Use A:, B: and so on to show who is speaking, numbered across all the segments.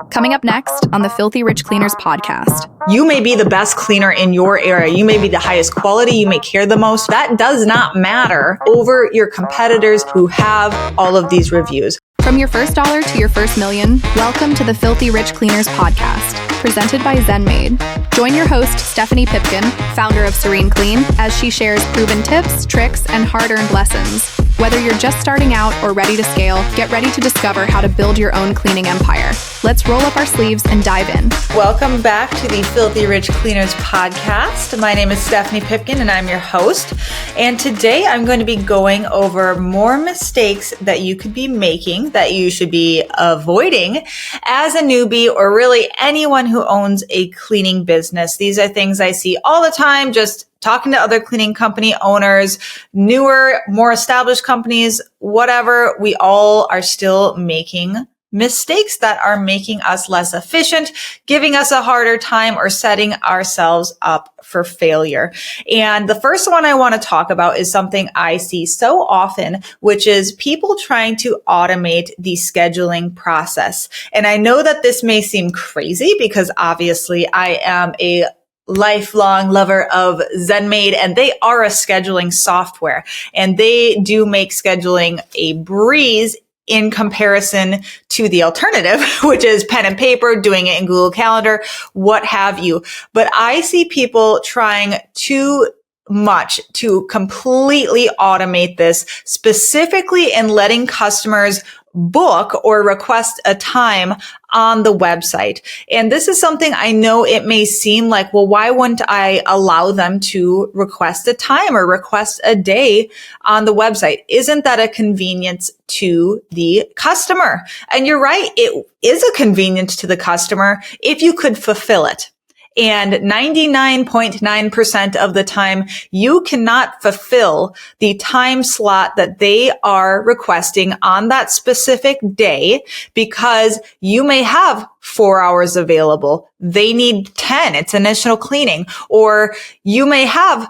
A: Coming up next on the Filthy Rich Cleaners podcast.
B: You may be the best cleaner in your area. You may be the highest quality. You may care the most. That does not matter over your competitors who have all of these reviews.
A: From your first dollar to your first million, welcome to the Filthy Rich Cleaners podcast, presented by ZenMaid. Join your host, Stephanie Pipkin, founder of Serene Clean, as she shares proven tips, tricks, and hard-earned lessons. Whether you're just starting out or ready to scale, get ready to discover how to build your own cleaning empire. Let's roll up our sleeves and dive in.
B: Welcome back to the Filthy Rich Cleaners podcast. My name is Stephanie Pipkin and I'm your host. And today I'm going to be going over more mistakes that you could be making that you should be avoiding as a newbie or really anyone who owns a cleaning business. These are things I see all the time, just talking to other cleaning company owners, newer, more established companies, whatever. We all are still making mistakes that are making us less efficient, giving us a harder time, or setting ourselves up for failure. And the first one I want to talk about is something I see so often, which is people trying to automate the scheduling process. And I know that this may seem crazy because obviously I am a lifelong lover of ZenMaid, and they are a scheduling software, and they do make scheduling a breeze in comparison to the alternative, which is pen and paper, doing it in Google Calendar, what have you. But I see people trying too much to completely automate this, specifically in letting customers book or request a time on the website. And this is something I know it may seem like, well, why wouldn't I allow them to request a time or request a day on the website? Isn't that a convenience to the customer? And you're right, it is a convenience to the customer if you could fulfill it. And 99.9% of the time, you cannot fulfill the time slot that they are requesting on that specific day because you may have 4 hours available. They need 10. It's initial cleaning. Or you may have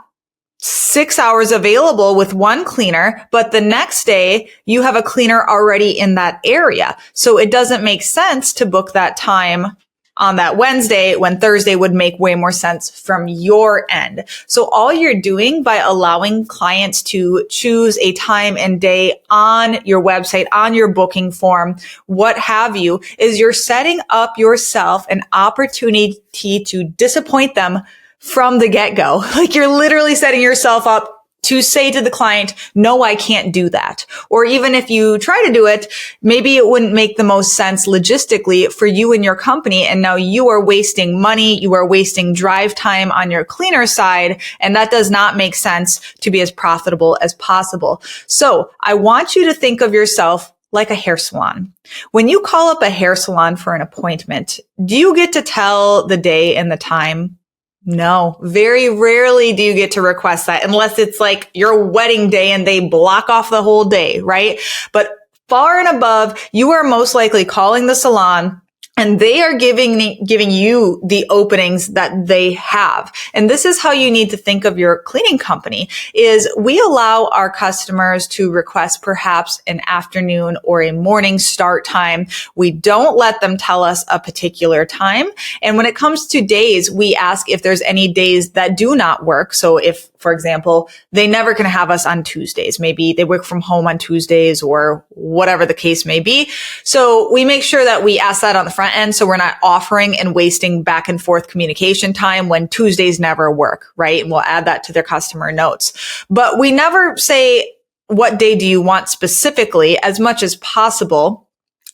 B: 6 hours available with one cleaner, but the next day you have a cleaner already in that area. So it doesn't make sense to book that time on that Wednesday when Thursday would make way more sense from your end. So all you're doing by allowing clients to choose a time and day on your website, on your booking form, what have you, is you're setting up yourself an opportunity to disappoint them from the get-go. Like you're literally setting yourself up to say to the client, no, I can't do that. Or even if you try to do it, maybe it wouldn't make the most sense logistically for you and your company. And now you are wasting money. You are wasting drive time on your cleaner side. And that does not make sense to be as profitable as possible. So I want you to think of yourself like a hair salon. When you call up a hair salon for an appointment, do you get to tell the day and the time? No, very rarely do you get to request that unless it's like your wedding day and they block off the whole day, right? But far and above, you are most likely calling the salon and they are giving you the openings that they have. And this is how you need to think of your cleaning company is we allow our customers to request perhaps an afternoon or a morning start time. We don't let them tell us a particular time. And when it comes to days, we ask if there's any days that do not work. So if, for example, they never can have us on Tuesdays, maybe they work from home on Tuesdays or whatever the case may be. So we make sure that we ask that on the front end so we're not offering and wasting back and forth communication time when Tuesdays never work, right? And we'll add that to their customer notes. But we never say, what day do you want specifically as much as possible?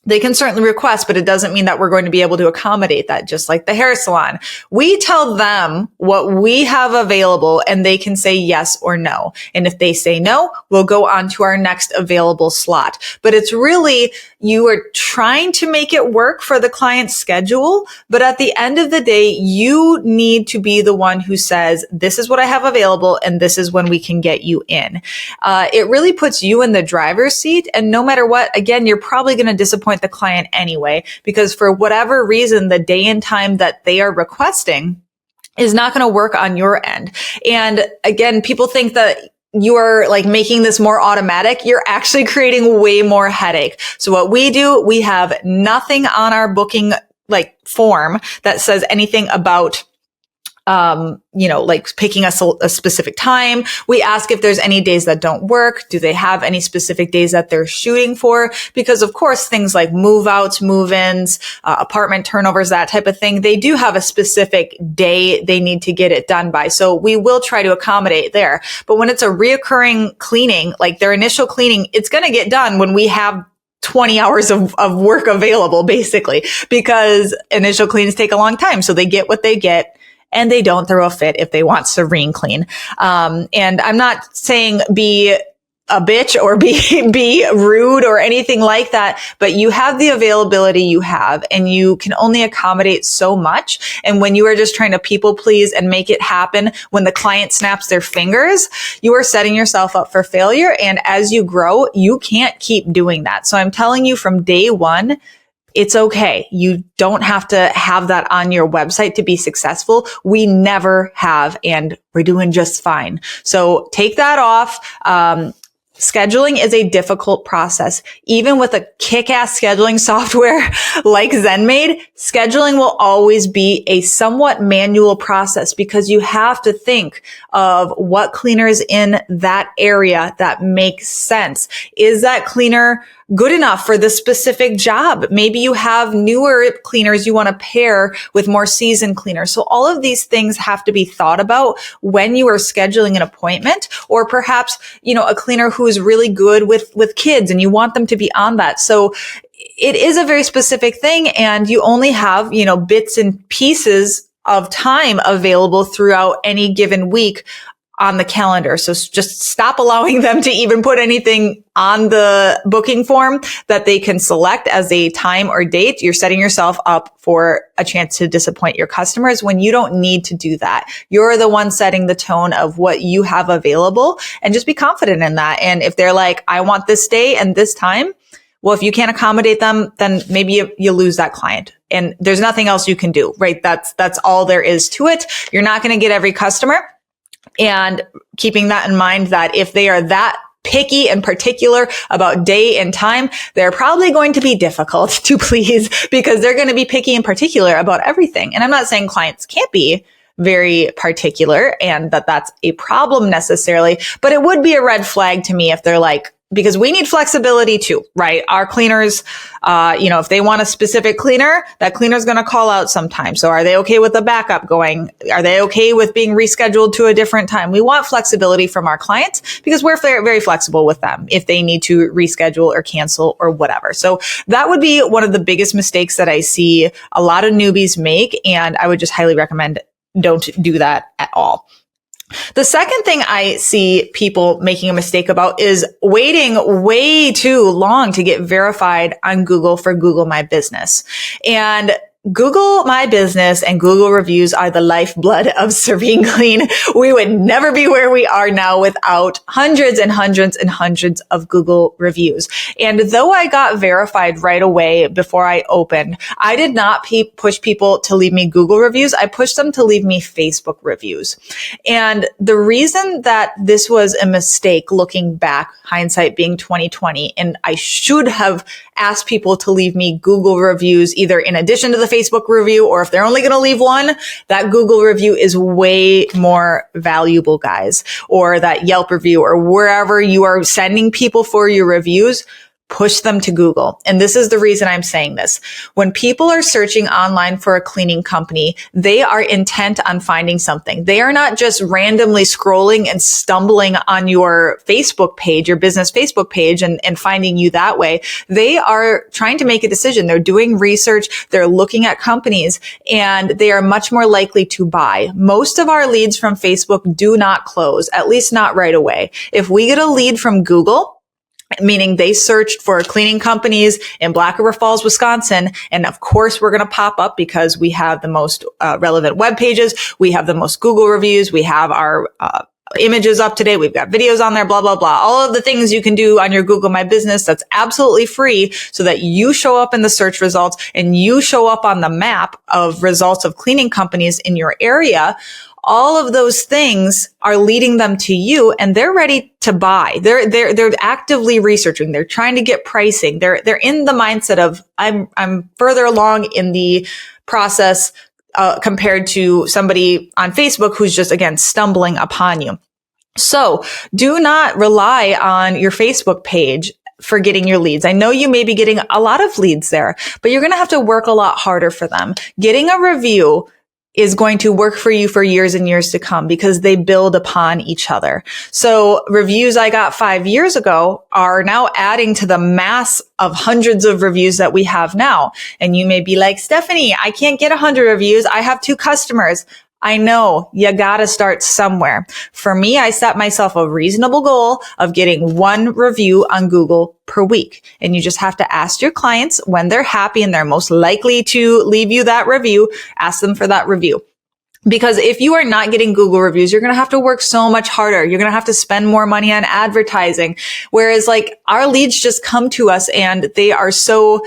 B: They can certainly request, but it doesn't mean that we're going to be able to accommodate that, just like the hair salon. We tell them what we have available and they can say yes or no. And if they say no, we'll go on to our next available slot. But it's really, you are trying to make it work for the client's schedule. But at the end of the day, you need to be the one who says, this is what I have available and this is when we can get you in. It really puts you in the driver's seat. And no matter what, again, you're probably going to disappoint the client anyway, because for whatever reason, the day and time that they are requesting is not going to work on your end. And again, people think that you are like making this more automatic. You're actually creating way more headache. So what we do, we have nothing on our booking like form that says anything about like picking a specific time. We ask if there's any days that don't work. Do they have any specific days that they're shooting for? Because of course, things like move outs, move ins, apartment turnovers, that type of thing, they do have a specific day they need to get it done by. So we will try to accommodate there. But when it's a reoccurring cleaning, like their initial cleaning, it's going to get done when we have 20 hours of work available, basically, because initial cleans take a long time. So they get what they get. And they don't throw a fit if they want serene clean. And I'm not saying be a bitch or be rude or anything like that, but you have the availability you have and you can only accommodate so much. And when you are just trying to people please and make it happen when the client snaps their fingers, you are setting yourself up for failure. And as you grow, you can't keep doing that. So I'm telling you from day one, it's okay. You don't have to have that on your website to be successful. We never have, and we're doing just fine. So take that off. Scheduling is a difficult process. Even with a kick-ass scheduling software like ZenMaid, scheduling will always be a somewhat manual process because you have to think of what cleaners in that area that makes sense. Is that cleaner good enough for the specific job? Maybe you have newer cleaners you want to pair with more seasoned cleaners. So all of these things have to be thought about when you are scheduling an appointment, or perhaps, a cleaner who is really good with kids and you want them to be on that. So it is a very specific thing, and you only have, bits and pieces of time available throughout any given week on the calendar. So just stop allowing them to even put anything on the booking form that they can select as a time or date. You're setting yourself up for a chance to disappoint your customers when you don't need to do that. You're the one setting the tone of what you have available, and just be confident in that. And if they're like, I want this day and this time, well, if you can't accommodate them, then maybe you lose that client. And there's nothing else you can do, right? That's all there is to it. You're not going to get every customer. And keeping that in mind, that if they are that picky and particular about day and time, they're probably going to be difficult to please because they're going to be picky and particular about everything. And I'm not saying clients can't be very particular and that that's a problem necessarily, but it would be a red flag to me if they're like, because we need flexibility too, right? Our cleaners, if they want a specific cleaner, that cleaner's going to call out sometime. So are they okay with the backup going? Are they okay with being rescheduled to a different time? We want flexibility from our clients because we're very flexible with them if they need to reschedule or cancel or whatever. So that would be one of the biggest mistakes that I see a lot of newbies make. And I would just highly recommend don't do that at all. The second thing I see people making a mistake about is waiting way too long to get verified on Google for Google My Business. And Google My Business and Google reviews are the lifeblood of Serene Clean. We would never be where we are now without hundreds and hundreds and hundreds of Google reviews. And though I got verified right away before I opened, I did not push people to leave me Google reviews. I pushed them to leave me Facebook reviews. And the reason that this was a mistake, looking back, hindsight being 2020, and I should have asked people to leave me Google reviews either in addition to the Facebook review, or if they're only going to leave one, that Google review is way more valuable, guys, or that Yelp review, or wherever you are sending people for your reviews. Push them to Google. And this is the reason I'm saying this. When people are searching online for a cleaning company, they are intent on finding something. They are not just randomly scrolling and stumbling on your Facebook page, your business Facebook page, and finding you that way. They are trying to make a decision. They're doing research. They're looking at companies, and they are much more likely to buy. Most of our leads from Facebook do not close, at least not right away. If we get a lead from Google, meaning they searched for cleaning companies in Black River Falls, Wisconsin. And of course, we're going to pop up because we have the most relevant web pages. We have the most Google reviews. We have our images up to date. We've got videos on there, blah, blah, blah. All of the things you can do on your Google My Business that's absolutely free so that you show up in the search results and you show up on the map of results of cleaning companies in your area. All of those things are leading them to you and they're ready to buy. They're actively researching. They're trying to get pricing. They're in the mindset of I'm further along in the process compared to somebody on Facebook who's just, again, stumbling upon you. So do not rely on your Facebook page for getting your leads. I know you may be getting a lot of leads there, but you're going to have to work a lot harder for them. Getting a review is going to work for you for years and years to come because they build upon each other. So reviews I got 5 years ago are now adding to the mass of hundreds of reviews that we have now. And you may be like, Stephanie, I can't get 100 reviews. I have 2 customers. I know you gotta start somewhere. For me, I set myself a reasonable goal of getting 1 review on Google per week. And you just have to ask your clients when they're happy and they're most likely to leave you that review, ask them for that review. Because if you are not getting Google reviews, you're going to have to work so much harder. You're going to have to spend more money on advertising. Whereas like our leads just come to us and they are so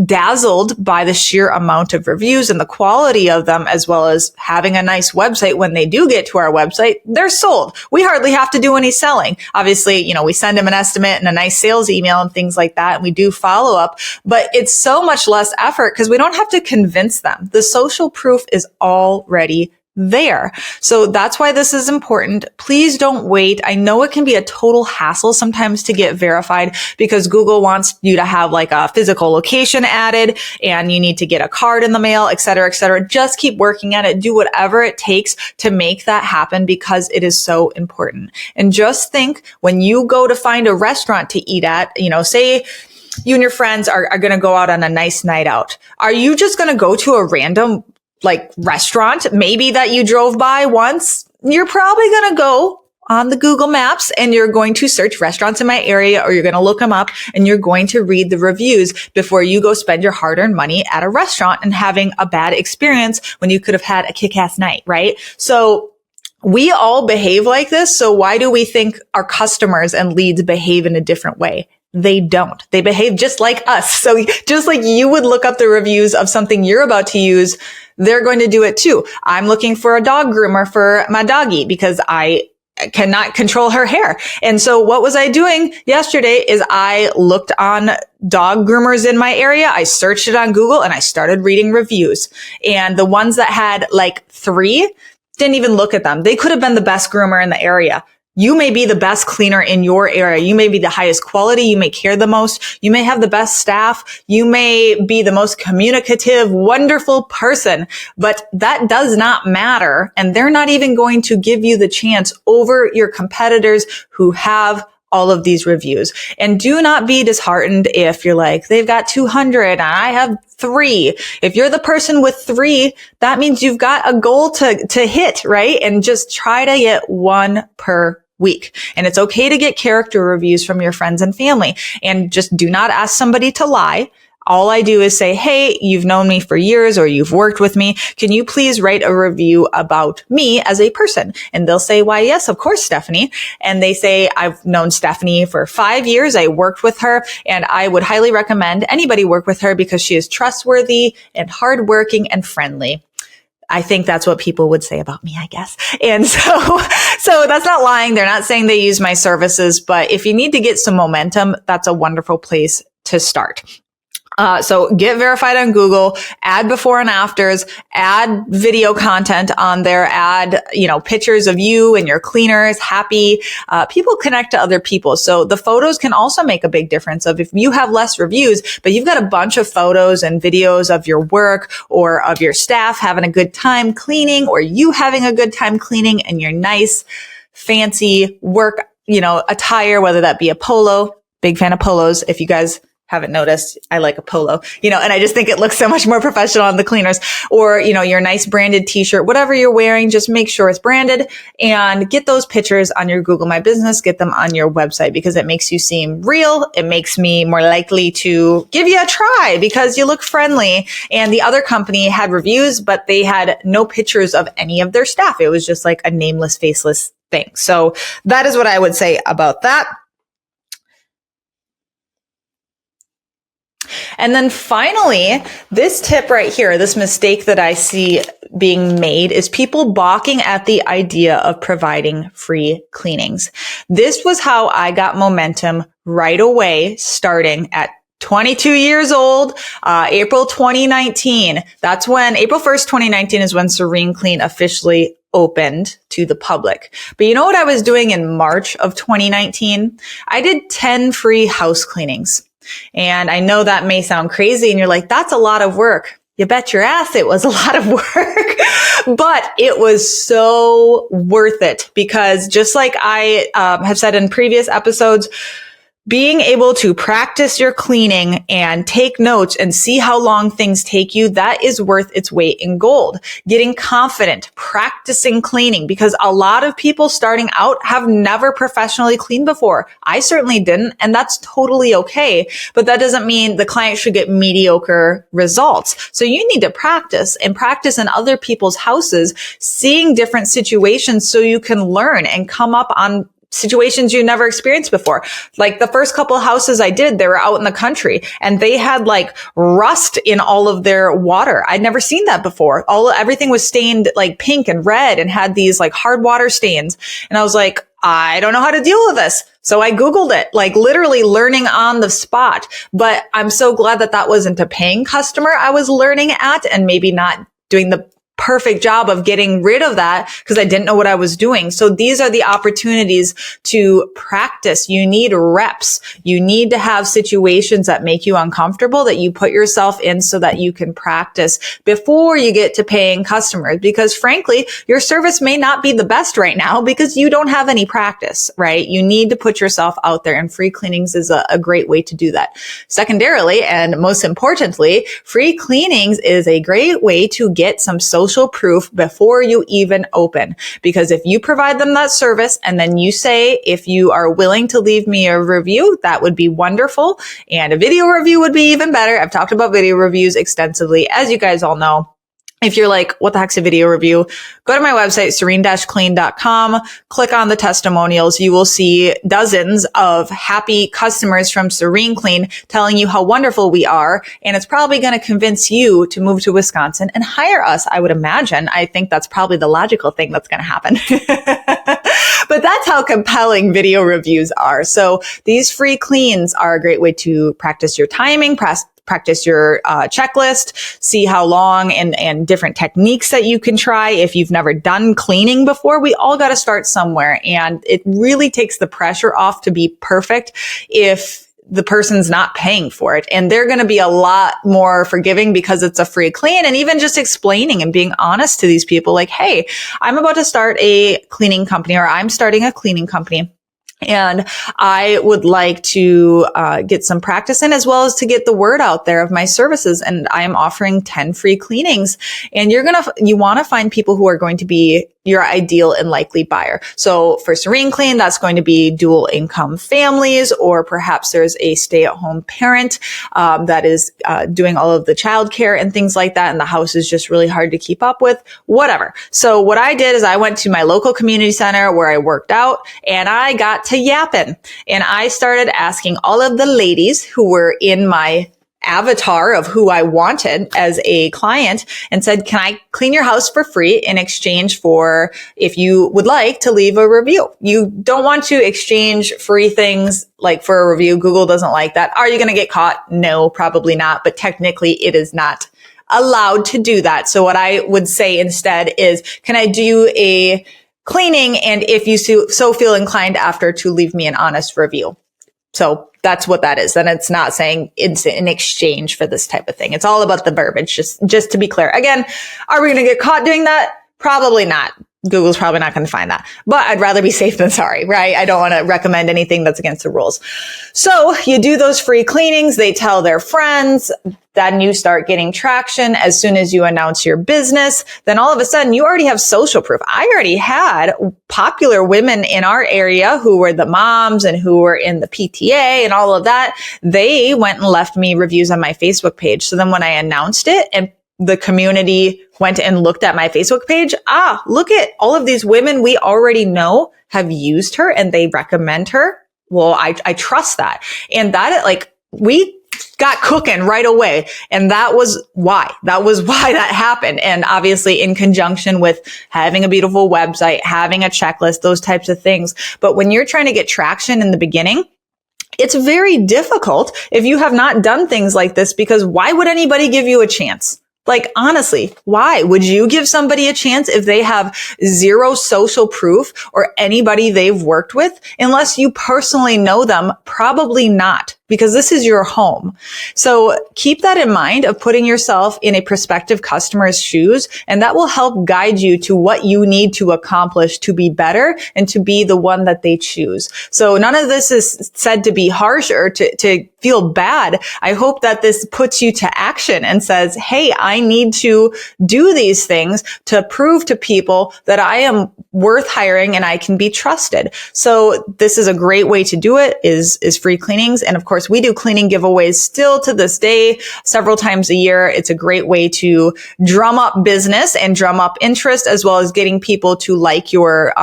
B: dazzled by the sheer amount of reviews and the quality of them, as well as having a nice website. When they do get to our website, they're sold. We hardly have to do any selling. Obviously, we send them an estimate and a nice sales email and things like that. And we do follow up, but it's so much less effort because we don't have to convince them. The social proof is already there. So that's why this is important. Please don't wait. I know it can be a total hassle sometimes to get verified because Google wants you to have like a physical location added and you need to get a card in the mail, et cetera, et cetera. Just keep working at it. Do whatever it takes to make that happen because it is so important. And just think when you go to find a restaurant to eat at, say you and your friends are going to go out on a nice night out. Are you just going to go to a random restaurant, maybe that you drove by once? You're probably going to go on the Google Maps and you're going to search restaurants in my area, or you're going to look them up and you're going to read the reviews before you go spend your hard-earned money at a restaurant and having a bad experience when you could have had a kick-ass night, right? So we all behave like this. So why do we think our customers and leads behave in a different way? They don't. They behave just like us. So just like you would look up the reviews of something you're about to use, they're going to do it too. I'm looking for a dog groomer for my doggie because I cannot control her hair. And so what was I doing yesterday is I looked on dog groomers in my area. I searched it on Google and I started reading reviews. And the ones that had 3, didn't even look at them. They could have been the best groomer in the area. You may be the best cleaner in your area. You may be the highest quality. You may care the most. You may have the best staff. You may be the most communicative, wonderful person, but that does not matter. And they're not even going to give you the chance over your competitors who have all of these reviews. And do not be disheartened if you're like, they've got 200 and I have 3. If you're the person with 3, that means you've got a goal to hit, right? And just try to get 1 per week. And it's okay to get character reviews from your friends and family. And just do not ask somebody to lie. All I do is say, hey, you've known me for years or you've worked with me. Can you please write a review about me as a person? And they'll say, why, yes, of course, Stephanie. And they say, I've known Stephanie for 5 years. I worked with her and I would highly recommend anybody work with her because she is trustworthy and hardworking and friendly. I think that's what people would say about me, I guess. And so that's not lying. They're not saying they use my services, but if you need to get some momentum, that's a wonderful place to start. So get verified on Google, add before and afters, add video content on there, add, pictures of you and your cleaners, happy. People connect to other people. So the photos can also make a big difference of if you have less reviews, but you've got a bunch of photos and videos of your work or of your staff having a good time cleaning or you having a good time cleaning and your nice, fancy work, attire, whether that be a polo, big fan of polos. If you guys haven't noticed, I like a polo, and I just think it looks so much more professional on the cleaners. Or, your nice branded t-shirt, whatever you're wearing, just make sure it's branded and get those pictures on your Google My Business, get them on your website because it makes you seem real. It makes me more likely to give you a try because you look friendly. And the other company had reviews, but they had no pictures of any of their staff. It was just like a nameless, faceless thing. So that is what I would say about that. And then finally, this tip right here, this mistake that I see being made is people balking at the idea of providing free cleanings. This was how I got momentum right away, starting at 22 years old, April 2019. That's when April 1st, 2019 is when Serene Clean officially opened to the public. But you know what I was doing in March of 2019? I did 10 free house cleanings. And I know that may sound crazy and you're like, that's a lot of work. You bet your ass it was a lot of work, but it was so worth it because just like I have said in previous episodes, being able to practice your cleaning and take notes and see how long things take you, that is worth its weight in gold. Getting confident, practicing cleaning, because a lot of people starting out have never professionally cleaned before. I certainly didn't, and that's totally okay. But that doesn't mean the client should get mediocre results. So you need to practice and practice in other people's houses, seeing different situations so you can learn and come up on situations you never experienced before. Like the first couple of houses I did, they were out in the country and they had like rust in all of their water. I'd never seen that before. Everything was stained like pink and red and had these like hard water stains. And I was like, I don't know how to deal with this. So I Googled it, like literally learning on the spot. But I'm so glad that that wasn't a paying customer I was learning at and maybe not doing the perfect job of getting rid of that because I didn't know what I was doing. So these are the opportunities to practice. You need reps. You need to have situations that make you uncomfortable that you put yourself in so that you can practice before you get to paying customers. Because frankly, your service may not be the best right now because you don't have any practice, right? You need to put yourself out there, and free cleanings is a great way to do that. Secondarily, and most importantly, free cleanings is a great way to get some social proof before you even open. Because if you provide them that service and then you say, if you are willing to leave me a review, that would be wonderful. And a video review would be even better. I've talked about video reviews extensively, as you guys all know. If you're like, what the heck's a video review? Go to my website, serene-clean.com, click on the testimonials. You will see dozens of happy customers from Serene Clean telling you how wonderful we are. And it's probably going to convince you to move to Wisconsin and hire us, I would imagine. I think that's probably the logical thing that's going to happen. But that's how compelling video reviews are. So these free cleans are a great way to practice your timing, practice your checklist, see how long and different techniques that you can try. If you've never done cleaning before, we all got to start somewhere. And it really takes the pressure off to be perfect if the person's not paying for it. And they're going to be a lot more forgiving because it's a free clean. And even just explaining and being honest to these people like, hey, I'm about to start a cleaning company, or I'm starting a cleaning company. And I would like to get some practice in, as well as to get the word out there of my services. And I am offering 10 free cleanings. And you want to find people who are going to be your ideal and likely buyer. So for Serene Clean, that's going to be dual income families, or perhaps there's a stay-at-home parent that is doing all of the childcare and things like that, and the house is just really hard to keep up with, whatever. So what I did is I went to my local community center where I worked out, and I got to yapping, and I started asking all of the ladies who were in my avatar of who I wanted as a client, and said, can I clean your house for free in exchange for if you would like to leave a review? You don't want to exchange free things like for a review. Google doesn't like that. Are you going to get caught? No, probably not. But technically it is not allowed to do that. So what I would say instead is, can I do a cleaning? And if you so feel inclined after, to leave me an honest review. So that's what that is. Then it's not saying it's in exchange for this type of thing. It's all about the verbiage, just to be clear. Again, are we going to get caught doing that? Probably not. Google's probably not going to find that, but I'd rather be safe than sorry, right? I don't want to recommend anything that's against the rules. So you do those free cleanings. They tell their friends. Then you start getting traction. As soon as you announce your business, then all of a sudden you already have social proof. I already had popular women in our area who were the moms and who were in the PTA and all of that. They went and left me reviews on my Facebook page. So then when I announced it and the community went and looked at my Facebook page, look at all of these women we already know have used her and they recommend her. Well, I trust that. And that, we got cooking right away. And that was why that happened. And obviously in conjunction with having a beautiful website, having a checklist, those types of things. But when you're trying to get traction in the beginning, it's very difficult if you have not done things like this, because why would anybody give you a chance? Like, honestly, why would you give somebody a chance if they have zero social proof or anybody they've worked with? Unless you personally know them, probably not, because this is your home. So keep that in mind of putting yourself in a prospective customer's shoes, and that will help guide you to what you need to accomplish to be better and to be the one that they choose. So none of this is said to be harsh or to feel bad. I hope that this puts you to action and says, hey, I need to do these things to prove to people that I am worth hiring and I can be trusted. So this is a great way to do it, is free cleanings. And of course, we do cleaning giveaways still to this day, several times a year. It's a great way to drum up business and drum up interest, as well as getting people to like your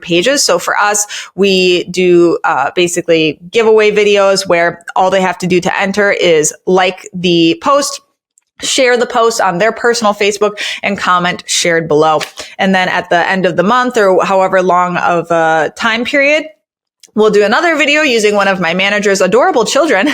B: pages. So for us, we do basically giveaway videos where all they have to do to enter is like the post, share the post on their personal Facebook, and comment shared below. And then at the end of the month, or however long of a time period, we'll do another video using one of my manager's adorable children.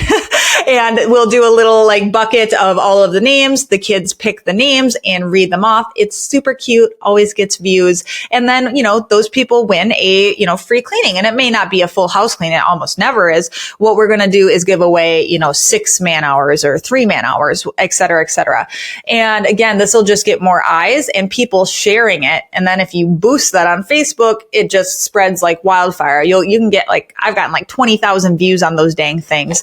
B: And we'll do a little bucket of all of the names. The kids pick the names and read them off. It's super cute, always gets views. And then, those people win a, free cleaning. And it may not be a full house clean. It almost never is. What we're going to do is give away, 6 man hours or 3 man hours, et cetera, et cetera. And again, this will just get more eyes and people sharing it. And then if you boost that on Facebook, it just spreads like wildfire. You can get I've gotten 20,000 views on those dang things,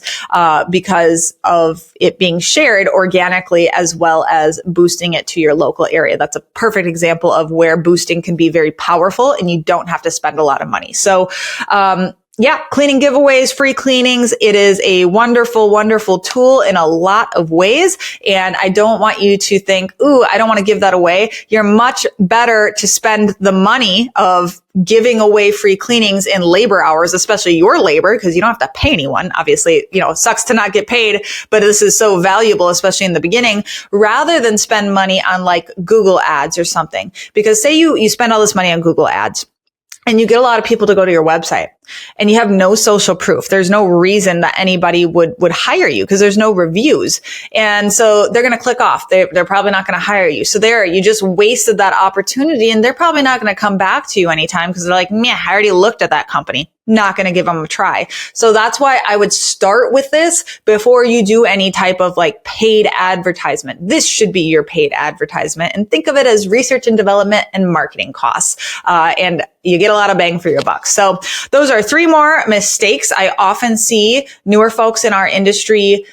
B: because of it being shared organically as well as boosting it to your local area. That's a perfect example of where boosting can be very powerful and you don't have to spend a lot of money. So, cleaning giveaways, free cleanings. It is a wonderful, wonderful tool in a lot of ways. And I don't want you to think, ooh, I don't want to give that away. You're much better to spend the money of giving away free cleanings in labor hours, especially your labor, because you don't have to pay anyone. Obviously, it sucks to not get paid, but this is so valuable, especially in the beginning, rather than spend money on Google ads or something. Because say you spend all this money on Google ads, and you get a lot of people to go to your website and you have no social proof. There's no reason that anybody would hire you because there's no reviews. And so they're going to click off. They're probably not going to hire you. So you just wasted that opportunity, and they're probably not going to come back to you anytime because they're like, man, I already looked at that company. Not going to give them a try. So that's why I would start with this before you do any type of paid advertisement. This should be your paid advertisement, and think of it as research and development and marketing costs. And you get a lot of bang for your buck. So those are 3 more mistakes I often see newer folks in our industry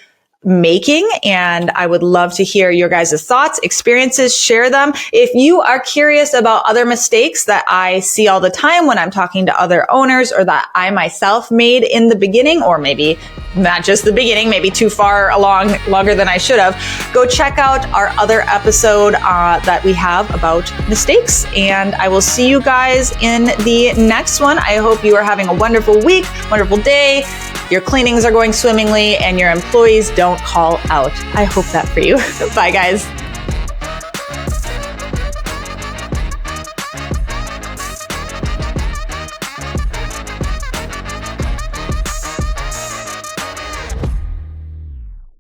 B: making, and I would love to hear your guys' thoughts, experiences, share them. If you are curious about other mistakes that I see all the time when I'm talking to other owners, or that I myself made in the beginning, or maybe not just the beginning, maybe too far along, longer than I should have, go check out our other episode that we have about mistakes. And I will see you guys in the next one. I hope you are having a wonderful week, wonderful day. Your cleanings are going swimmingly and your employees don't call out. I hope that for you. Bye, guys.